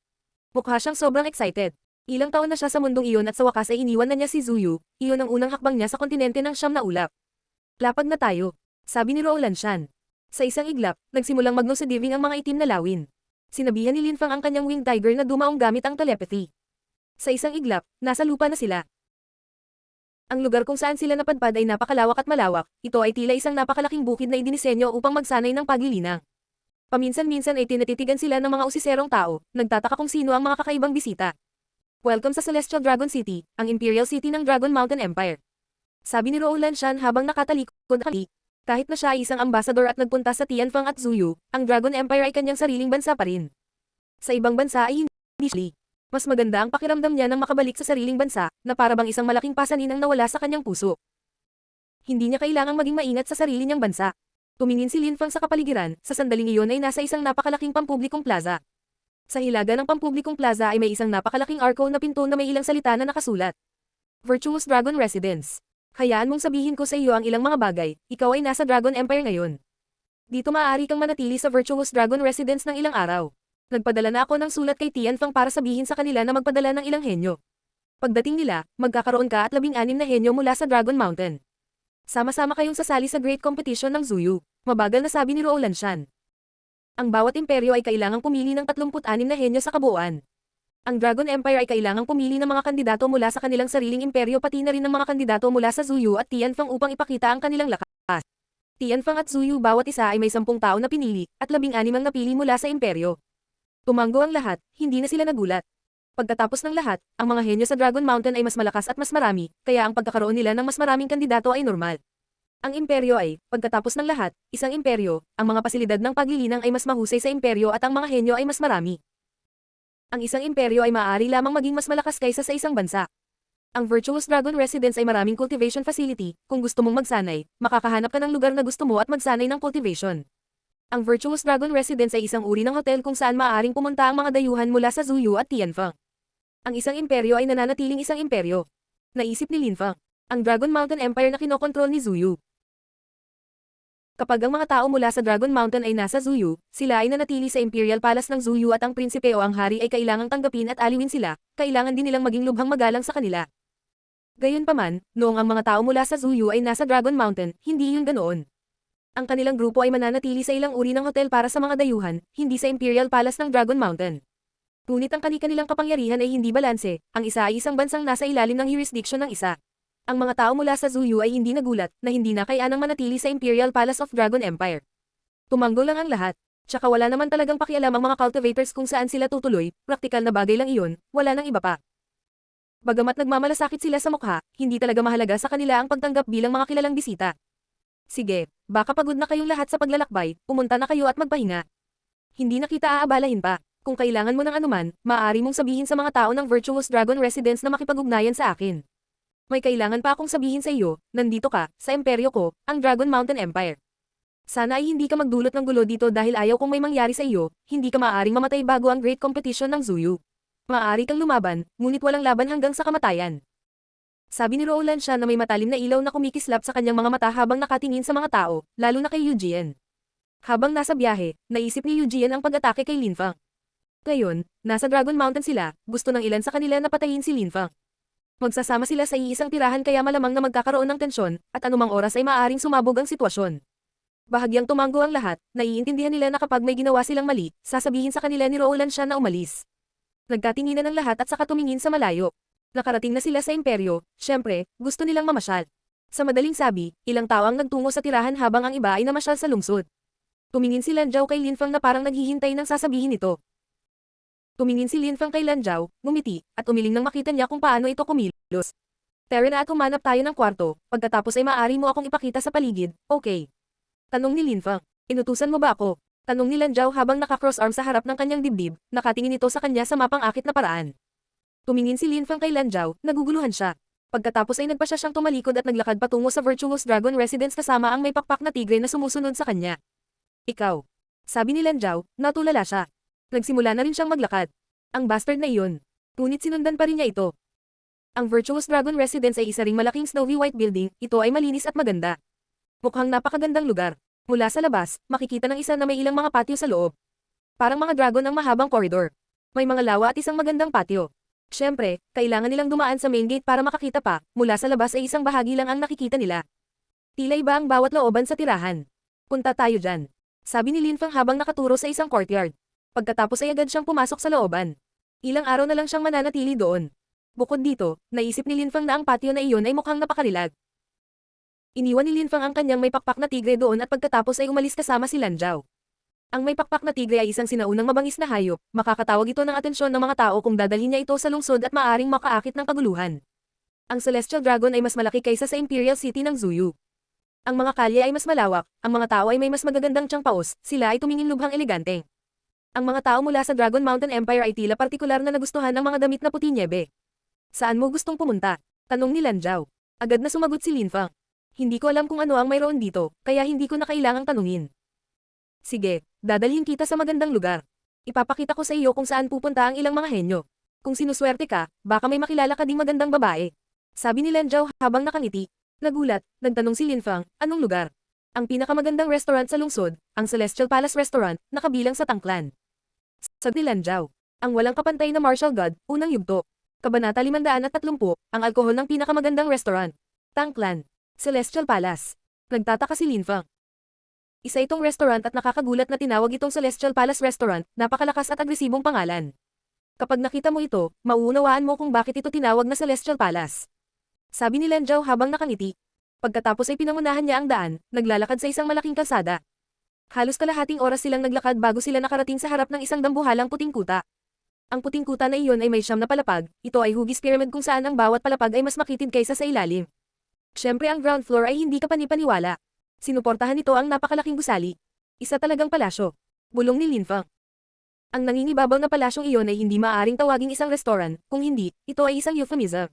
Speaker 1: Mukha siyang sobrang excited. Ilang taon na siya sa mundong iyon at sa wakas ay iniwan na niya si Zuyu, iyon ang unang hakbang niya sa kontinente ng siyam na ulap. Lapag na tayo, sabi ni Rowland Shan. Sa isang iglap, nagsimulang magnosediving ang mga itim na lawin. Sinabihan ni Linfang ang kanyang winged tiger na dumaong gamit ang telepathy. Sa isang iglap, nasa lupa na sila. Ang lugar kung saan sila napadpad ay napakalawak at malawak, ito ay tila isang napakalaking bukid na idinisenyo upang magsanay ng paglilinang. Paminsan-minsan ay tinatitigan sila ng mga usiserong tao, nagtataka kung sino ang mga kakaibang bisita. Welcome sa Celestial Dragon City, ang Imperial City ng Dragon Mountain Empire. Sabi ni Rowland Shan habang nakatalikod. Kahit na siya ay isang ambassador at nagpunta sa Tianfang at Zuyu, ang Dragon Empire ay kanyang sariling bansa pa rin. Sa ibang bansa ay hindi siya. Mas maganda ang pakiramdam niya nang makabalik sa sariling bansa, na para bang isang malaking pasanin ang nawala sa kanyang puso. Hindi niya kailangang maging maingat sa sarili niyang bansa. Tumingin si Linfang sa kapaligiran, sa sandaling iyon ay nasa isang napakalaking pampublikong plaza. Sa hilaga ng pampublikong plaza ay may isang napakalaking arco na pinto na may ilang salita na nakasulat. Virtuous Dragon Residence. Hayaan mong sabihin ko sa iyo ang ilang mga bagay, ikaw ay nasa Dragon Empire ngayon. Dito maaari kang manatili sa Virtuous Dragon Residence ng ilang araw. Nagpadala na ako ng sulat kay Tianfang para sabihin sa kanila na magpadala ng ilang henyo. Pagdating nila, magkakaroon ka at 16 na henyo mula sa Dragon Mountain. Sama-sama kayong sasali sa Great Competition ng Zuyu, mabagal na sabi ni Rowland Shan. Ang bawat imperyo ay kailangang pumili ng 36 na henyo sa kabuuan. Ang Dragon Empire ay kailangang pumili ng mga kandidato mula sa kanilang sariling imperyo pati na rin ng mga kandidato mula sa Zuyu at Tianfang upang ipakita ang kanilang lakas. Tianfang at Zuyu bawat isa ay may 10 tao na pinili, at 16 ang napili mula sa imperyo. Tumanggo ang lahat, hindi na sila nagulat. Pagkatapos ng lahat, ang mga henyo sa Dragon Mountain ay mas malakas at mas marami, kaya ang pagkakaroon nila ng mas maraming kandidato ay normal. Ang imperyo ay, pagkatapos ng lahat, isang imperyo, ang mga pasilidad ng paglilinang ay mas mahusay sa imperyo at ang mga henyo ay mas marami. Ang isang imperyo ay maaari lamang maging mas malakas kaysa sa isang bansa. Ang Virtuous Dragon Residence ay maraming cultivation facility, kung gusto mong magsanay, makakahanap ka ng lugar na gusto mo at magsanay ng cultivation. Ang Virtuous Dragon Residence ay isang uri ng hotel kung saan maaaring pumunta ang mga dayuhan mula sa Zuyu at Tianfang. Ang isang imperyo ay nananatiling isang imperyo. Naisip ni Linfang, ang Dragon Mountain Empire na kinokontrol ni Zuyu. Kapag ang mga tao mula sa Dragon Mountain ay nasa Zuyu, sila ay nanatili sa Imperial Palace ng Zuyu at ang prinsipe o ang hari ay kailangang tanggapin at aliwin sila, kailangan din nilang maging lubhang magalang sa kanila. Gayunpaman, noong ang mga tao mula sa Zuyu ay nasa Dragon Mountain, hindi yun ganoon. Ang kanilang grupo ay mananatili sa ilang uri ng hotel para sa mga dayuhan, hindi sa Imperial Palace ng Dragon Mountain. Ngunit ang kani-kanilang kapangyarihan ay hindi balanse, ang isa ay isang bansang nasa ilalim ng jurisdiction ng isa. Ang mga tao mula sa Zuyu ay hindi nagulat, na hindi na kayanang manatili sa Imperial Palace of Dragon Empire. Tumanggo lang ang lahat, tsaka wala naman talagang pakialam ang mga cultivators kung saan sila tutuloy, praktikal na bagay lang iyon, wala nang iba pa. Bagamat nagmamalasakit sila sa mukha, hindi talaga mahalaga sa kanila ang pagtanggap bilang mga kilalang bisita. Sige, baka pagod na kayong lahat sa paglalakbay, pumunta na kayo at magpahinga. Hindi na kita aabalahin pa. Kung kailangan mo ng anuman, maaari mong sabihin sa mga tao ng Virtuous Dragon Residence na makipag-ugnayan sa akin. May kailangan pa akong sabihin sa iyo, nandito ka, sa imperyo ko, ang Dragon Mountain Empire. Sana ay hindi ka magdulot ng gulo dito dahil ayaw kung may mangyari sa iyo, hindi ka maaaring mamatay bago ang Great Competition ng Zuyu. Maaari kang lumaban, ngunit walang laban hanggang sa kamatayan. Sabi ni Rowland Shan na may matalim na ilaw na kumikislap sa kanyang mga mata habang nakatingin sa mga tao, lalo na kay Eugene. Habang nasa biyahe, naisip ni Eugene ang pag-atake kay Linfang. Ngayon, nasa Dragon Mountain sila, gusto ng ilan sa kanila na patayin si Linfang. Magsasama sila sa iisang tirahan kaya malamang na magkakaroon ng tensyon, at anumang oras ay maaaring sumabog ang sitwasyon. Bahagyang tumanggo ang lahat, naiintindihan nila na kapag may ginawa silang mali, sasabihin sa kanila ni Rowland Shan na umalis. Nagkatinginan ng lahat at saka tumingin sa malayo. Nakarating na sila sa imperyo, syempre, gusto nilang mamasyal. Sa madaling sabi, ilang tao ang nagtungo sa tirahan habang ang iba ay namasyal sa lungsod. Tumingin si Lan Zhao kay Linfang na parang naghihintay ng sasabihin ito. Tumingin si Linfang kay Lan Zhao, ngumiti, at umiling nang makita niya kung paano ito kumilos. Tara na at humanap tayo ng kwarto, pagkatapos ay maaari mo akong ipakita sa paligid, okay? Tanong ni Linfang, inutusan mo ba ako? Tanong ni Lan Zhao habang naka-cross arm sa harap ng kanyang dibdib, nakatingin ito sa kanya sa mapang-akit na paraan. Tumingin si Linfang kay Lan Zhao, naguguluhan siya. Pagkatapos ay nagpa siya siyang tumalikod at naglakad patungo sa Virtuous Dragon Residence kasama ang may pakpak na tigre na sumusunod sa kanya. Ikaw. Sabi ni Lan Zhao, natulala siya. Nagsimula na rin siyang maglakad. Ang bastard na iyon. Ngunit sinundan pa rin niya ito. Ang Virtuous Dragon Residence ay isa ring malaking snowy white building, ito ay malinis at maganda. Mukhang napakagandang lugar. Mula sa labas, makikita ng isa na may ilang mga patio sa loob. Parang mga dragon ang mahabang koridor. May mga lawa at isang magandang patio. Siyempre, kailangan nilang dumaan sa main gate para makakita pa, mula sa labas ay isang bahagi lang ang nakikita nila. Tila iba ang bawat looban sa tirahan. Punta tayo dyan. Sabi ni Lin Feng habang nakaturo sa isang courtyard. Pagkatapos ay agad siyang pumasok sa looban. Ilang araw na lang siyang mananatili doon. Bukod dito, naisip ni Lin Feng na ang patio na iyon ay mukhang napakarilag. Iniwan ni Lin Feng ang kanyang may pakpak na tigre doon at pagkatapos ay umalis kasama si Lan Zhao. Ang may pakpak na tigre ay isang sinaunang mabangis na hayop, makakatawag ito ng atensyon ng mga tao kung dadalhin niya ito sa lungsod at maaring makaakit ng kaguluhan. Ang Celestial Dragon ay mas malaki kaysa sa Imperial City ng Zuyu. Ang mga kalye ay mas malawak, ang mga tao ay may mas magagandang tiyang paos, sila ay tumingin lubhang elegante. Ang mga tao mula sa Dragon Mountain Empire ay tila partikular na nagustuhan ng mga damit na puti niebe. Saan mo gustong pumunta? Tanong ni Lan Zhao. Agad na sumagot si Lin Feng. Hindi ko alam kung ano ang mayroon dito, kaya hindi ko na kailangang tanungin. Sige, dadalhin kita sa magandang lugar. Ipapakita ko sa iyo kung saan pupunta ang ilang mga henyo. Kung sinuswerte ka, baka may makilala ka ding magandang babae. Sabi ni Lan Zhao habang nakangiti. Nagulat, nagtanong si Lin Feng, anong lugar? Ang pinakamagandang restaurant sa lungsod, ang Celestial Palace Restaurant, na kabilang sa Tangklan. Sabi ni Lan Zhao, ang walang kapantay na martial god, unang yugto. Kabanata 530, ang alkohol ng pinakamagandang restaurant. Tangklan. Celestial Palace. Nagtataka si Lin Feng. Isa itong restaurant at nakakagulat na tinawag itong Celestial Palace Restaurant, napakalakas at agresibong pangalan. Kapag nakita mo ito, mauunawaan mo kung bakit ito tinawag na Celestial Palace. Sabi ni Lan Zhao habang nakangiti. Pagkatapos ay pinangunahan niya ang daan, naglalakad sa isang malaking kalsada. Halos kalahating oras silang naglakad bago sila nakarating sa harap ng isang dambuhalang puting kuta. Ang puting kuta na iyon ay may 9 na palapag, ito ay hugis pyramid kung saan ang bawat palapag ay mas makitid kaysa sa ilalim. Siyempre ang ground floor ay hindi ka panipaniwala. Sinuportahan nito ang napakalaking gusali. Isa talagang palasyo. Bulong ni Lin Feng. Ang nangingibabaw na palasyong iyon ay hindi maaaring tawaging isang restaurant, kung hindi, ito ay isang euphemism.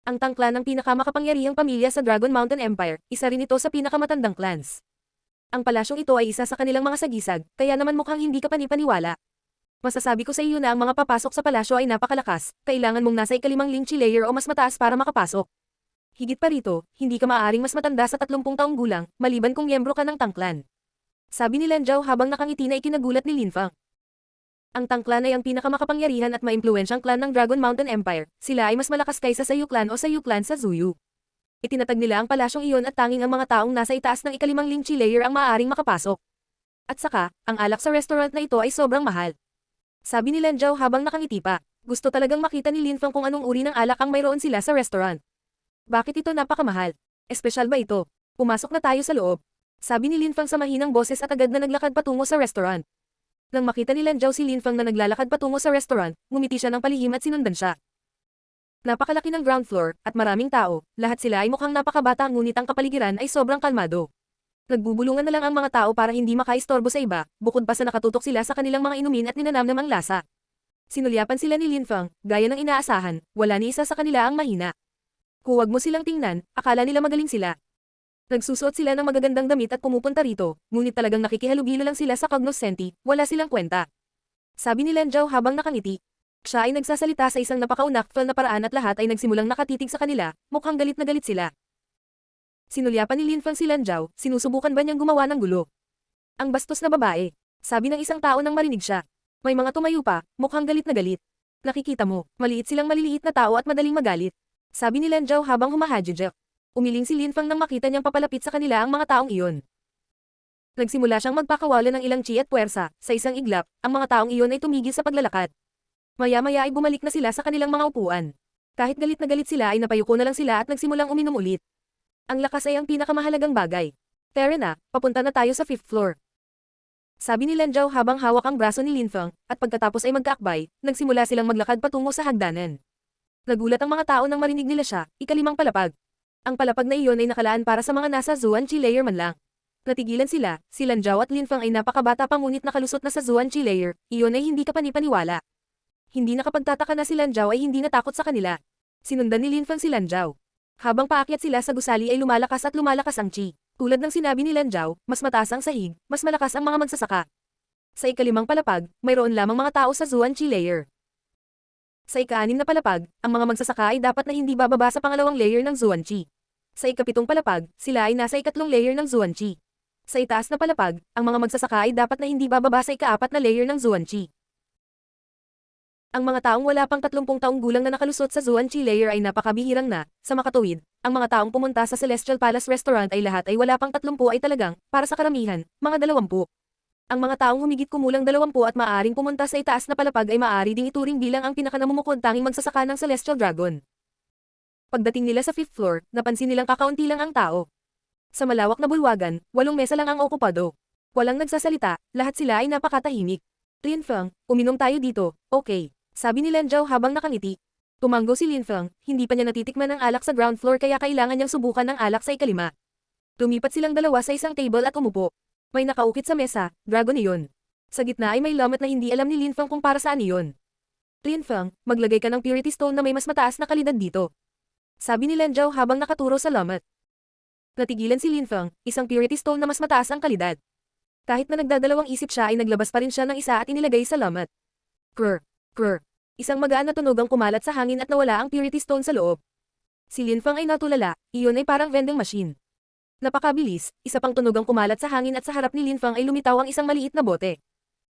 Speaker 1: Ang Tangklan ng pinakamakapangyarihang pamilya sa Dragon Mountain Empire, isa rin ito sa pinakamatandang clans. Ang palasyong ito ay isa sa kanilang mga sagisag, kaya naman mukhang hindi ka panipaniwala. Masasabi ko sa iyo na ang mga papasok sa palasyo ay napakalakas, kailangan mong nasa ikalimang lingchi layer o mas mataas para makapasok. Higit pa rito, hindi ka maaaring mas matanda sa 30 taong gulang, maliban kung miyembro ka ng Tangklan. Sabi ni Lan Zhao habang nakangiti na ikinagulat ni Lin Feng. Ang Tangklan ay ang pinakamakapangyarihan at maimpluwensyang clan ng Dragon Mountain Empire, sila ay mas malakas kaysa sa Yu Clan o sa Yu Clan sa Zuyu. Itinatag nila ang palasyong iyon at tanging ang mga taong nasa itaas ng ikalimang lingchi layer ang maaaring makapasok. At saka, ang alak sa restaurant na ito ay sobrang mahal. Sabi ni Lan Zhao habang nakangiti pa, gusto talagang makita ni Lin Feng kung anong uri ng alak ang mayroon sila sa restaurant. Bakit ito napakamahal? Espesyal ba ito? Pumasok na tayo sa loob. Sabi ni Lin Feng sa mahinang boses at agad na naglakad patungo sa restaurant. Nang makita ni Lan Zhao si Lin Feng na naglalakad patungo sa restaurant, ngumiti siya ng palihim at sinundan siya. Napakalaki ng ground floor, at maraming tao, lahat sila ay mukhang napakabata ngunit ang kapaligiran ay sobrang kalmado. Nagbubulungan na lang ang mga tao para hindi makaistorbo sa iba, bukod pa sa nakatutok sila sa kanilang mga inumin at ninanamnamang lasa. Sinulyapan sila ni Lin Feng, gaya ng inaasahan, wala ni isa sa kanila ang mahina. Huwag mo silang tingnan, akala nila magaling sila. Nagsusuot sila ng magagandang damit at pumupunta rito, ngunit talagang nakikihalubilo lang sila sa cognoscenti, wala silang kwenta. Sabi ni Lan Zhao habang nakangiti. Siya ay nagsasalita sa isang napakaunakful na paraan at lahat ay nagsimulang nakatitig sa kanila, mukhang galit na galit sila. Sinulyapan ni Lin Feng si Lan Zhao, sinusubukan ba niyang gumawa ng gulo? Ang bastos na babae, sabi ng isang tao nang marinig siya. May mga tumayo pa, mukhang galit na galit. Nakikita mo, maliit silang maliliit na tao at madaling magalit. Sabi ni Lan Zhao habang humahajijek. Umiling si Lin Feng nang makita niyang papalapit sa kanila ang mga taong iyon. Nagsimula siyang magpakawala ng ilang chi at puwersa, sa isang iglap, ang mga taong iyon ay tumigil sa paglalakad. Maya-maya ay bumalik na sila sa kanilang mga upuan. Kahit galit na galit sila ay napayuko na lang sila at nagsimulang uminom ulit. Ang lakas ay ang pinakamahalagang bagay. Tara na, papunta na tayo sa 5th floor. Sabi ni Lan Zhao habang hawak ang braso ni Lin Feng, at pagkatapos ay magkaakbay, nagsimula silang maglakad patungo sa hagdanan. Nagulat ang mga tao nang marinig nila siya, ikalimang palapag. Ang palapag na iyon ay nakalaan para sa mga nasa Zuan-Chi layer man lang. Natigilan sila, si Lan Zhao at Lin Feng ay napakabata pa ngunit nakalusot na sa Zuan-Chi layer, iyon ay hindi ka panipaniwala. Hindi nakapagtataka na si Lan Zhao ay hindi natakot sa kanila. Sinundan ni Lin Feng si Lan Zhao. Habang paakyat sila sa gusali ay lumalakas at lumalakas ang chi. Tulad ng sinabi ni Lan Zhao, mas mataas ang sahig, mas malakas ang mga magsasaka. Sa ikalimang palapag, mayroon lamang mga tao sa Zuan Chi layer. Sa ika-6 na palapag, ang mga magsasaka ay dapat na hindi bababa sa pangalawang layer ng Zuan Chi. Sa ika-7 palapag, sila ay nasa ika-3 layer ng Zuan Chi. Sa itaas na palapag, ang mga magsasaka ay dapat na hindi bababa sa ika-4 na layer ng Zuan Chi. Ang mga taong wala pang 30 taong gulang na nakalusot sa Zuan Chi layer ay napakabihirang na, sa makatuwid, ang mga taong pumunta sa Celestial Palace Restaurant ay lahat ay wala pang 30 ay talagang, para sa karamihan, mga 20. Ang mga taong humigit kumulang 20 at maaaring pumunta sa itaas na palapag ay maaari ding ituring bilang ang pinakanamumukod tanging magsasaka ng Celestial Dragon. Pagdating nila sa 5th floor, napansin nilang kakaunti lang ang tao. Sa malawak na bulwagan, 8 mesa lang ang okupado. Walang nagsasalita, lahat sila ay napakatahimik. Linfeng, uminom tayo dito, okay. Sabi ni Lan Zhao habang nakangiti. Tumanggo si Linfeng, hindi pa niya natitikman ang alak sa ground floor kaya kailangan niyang subukan ng alak sa ika-5. Lumipat silang dalawa sa isang table at umupo. May nakaukit sa mesa, dragon iyon. Sa gitna ay may lamat na hindi alam ni Linfeng kung para saan iyon. Linfeng, maglagay ka ng purity stone na may mas mataas na kalidad dito. Sabi ni Lan Zhao habang nakaturo sa lamat. Natigilan si Linfeng, isang purity stone na mas mataas ang kalidad. Kahit na nagdadalawang isip siya ay naglabas pa rin siya ng isa at inilagay sa lamat. Krr. Krr. Isang magaan na tunog ang kumalat sa hangin at nawala ang purity stone sa loob. Si Linfeng ay natulala, iyon ay parang vending machine. Napakabilis, isa pang tunog ang kumalat sa hangin at sa harap ni Linfeng ay lumitaw ang isang maliit na bote.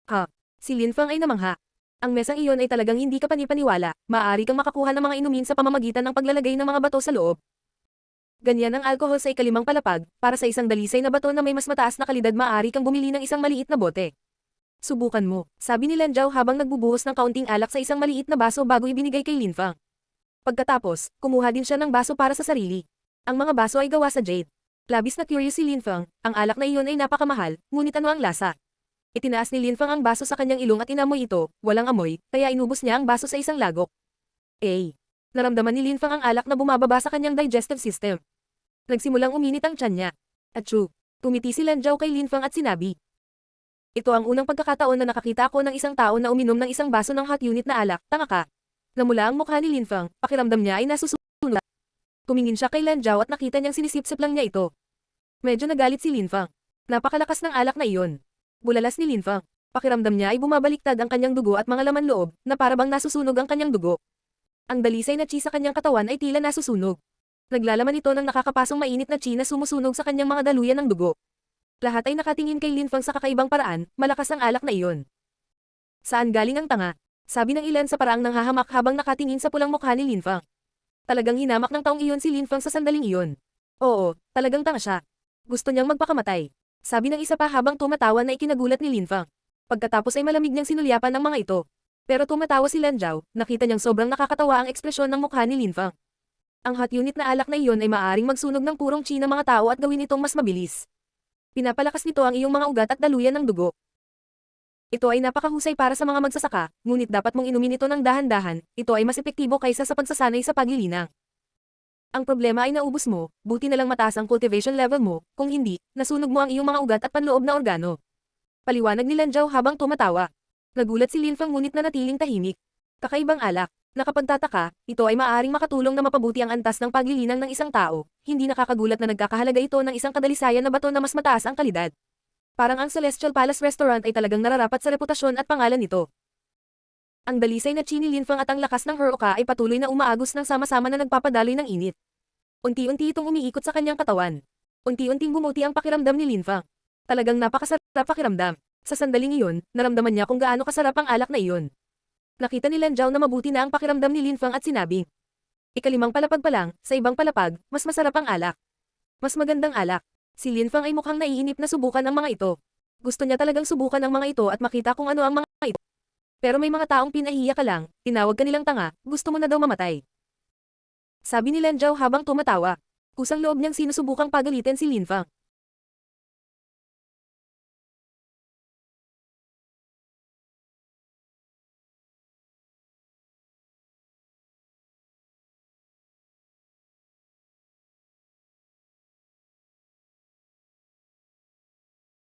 Speaker 1: Ha? Si Linfeng ay namangha. Ang mesang iyon ay talagang hindi ka panipaniwala, maaari kang makakuha ng mga inumin sa pamamagitan ng paglalagay ng mga bato sa loob. Ganyan ang alcohol sa ika-5 palapag, para sa isang dalisay na bato na may mas mataas na kalidad maaari kang bumili ng isang maliit na bote. Subukan mo, sabi ni Lan Zhao habang nagbubuhos ng kaunting alak sa isang maliit na baso bago ibinigay kay Linfeng. Pagkatapos, kumuha din siya ng baso para sa sarili. Ang mga baso ay gawa sa jade. Labis na curious si Linfeng, ang alak na iyon ay napakamahal, ngunit ano ang lasa? Itinaas ni Linfeng ang baso sa kanyang ilong at inamoy ito, walang amoy, kaya inubos niya ang baso sa isang lagok. Naramdaman ni Linfeng ang alak na bumababa sa kanyang digestive system. Nagsimulang uminit ang tiyan niya. Atsu, tumiti si Lan Zhao kay Linfeng at sinabi. Ito ang unang pagkakataon na nakakita ako ng isang tao na uminom ng isang baso ng hot unit na alak, tanga ka. Namula ang mukha ni Linfeng, pakiramdam niya ay nasusunog. Tumingin siya kay Lan Zhao at nakita niyang sinisipsip lang niya ito. Medyo nagalit si Linfeng. Napakalakas ng alak na iyon. Bulalas ni Linfeng. Pakiramdam niya ay bumabaliktad ang kanyang dugo at mga laman loob, na parabang nasusunog ang kanyang dugo. Ang dalisay na chi sa kanyang katawan ay tila nasusunog. Naglalaman ito ng nakakapasong mainit na chi na sumusunog sa kanyang mga daluyan ng dugo. Lahat ay nakatingin kay Linfeng sa kakaibang paraan, malakas ang alak na iyon. Saan galing ang tanga? Sabi ng ilan sa paraang nanghahamak habang nakatingin sa pulang mukha ni Linfeng. Talagang hinamak ng taong iyon si Linfeng sa sandaling iyon. Oo, talagang tanga siya. Gusto niyang magpakamatay. Sabi ng isa pa habang tumatawa na ikinagulat ni Linfeng. Pagkatapos ay malamig niyang sinulyapan ng mga ito. Pero tumatawa si Lan Zhao, nakita niyang sobrang nakakatawa ang ekspresyon ng mukha ni Linfeng. Ang hot unit na alak na iyon ay maaaring magsunog ng purong chi ng mga tao at gawin itong mas mabilis. Pinapalakas nito ang iyong mga ugat at daluyan ng dugo. Ito ay napakahusay para sa mga magsasaka, ngunit dapat mong inumin ito ng dahan-dahan, ito ay mas epektibo kaysa sa pagsasanay sa paglilinang. Ang problema ay naubos mo, buti na lang mataas ang cultivation level mo, kung hindi, nasunog mo ang iyong mga ugat at panloob na organo. Paliwanag ni Lan Zhao habang tumatawa. Nagulat si Linfeng ngunit nanatiling tahimik. Kakaibang alak. Nakapagtataka, ito ay maaaring makatulong na mapabuti ang antas ng paglilinang ng isang tao, hindi nakakagulat na nagkakahalaga ito ng isang kadalisayan na bato na mas mataas ang kalidad. Parang ang Celestial Palace Restaurant ay talagang nararapat sa reputasyon at pangalan nito. Ang dalisay na chi ni Linfeng at ang lakas ng Heroka ay patuloy na umaagos ng sama-sama na nagpapadaloy ng init. Unti-unti itong umiikot sa kanyang katawan. Unti-unting bumuti ang pakiramdam ni Linfeng. Talagang napakasarap pakiramdam. Sa sandaling iyon, naramdaman niya kung gaano kasarap ang alak na iyon. Nakita ni Lan Zhao na mabuti na ang pakiramdam ni Linfeng at sinabi. Ika-5 palapag pa lang, sa ibang palapag, mas masarap ang alak. Mas magandang alak. Si Linfeng ay mukhang naiinip na subukan ang mga ito. Gusto niya talagang subukan ang mga ito at makita kung ano ang mga ito. Pero may mga taong pinahiya ka lang, tinawag ka nilang tanga, gusto mo na daw mamatay. Sabi ni Lan Zhao habang tumatawa. Kusang loob niyang sinusubukang pagalitin si Linfeng.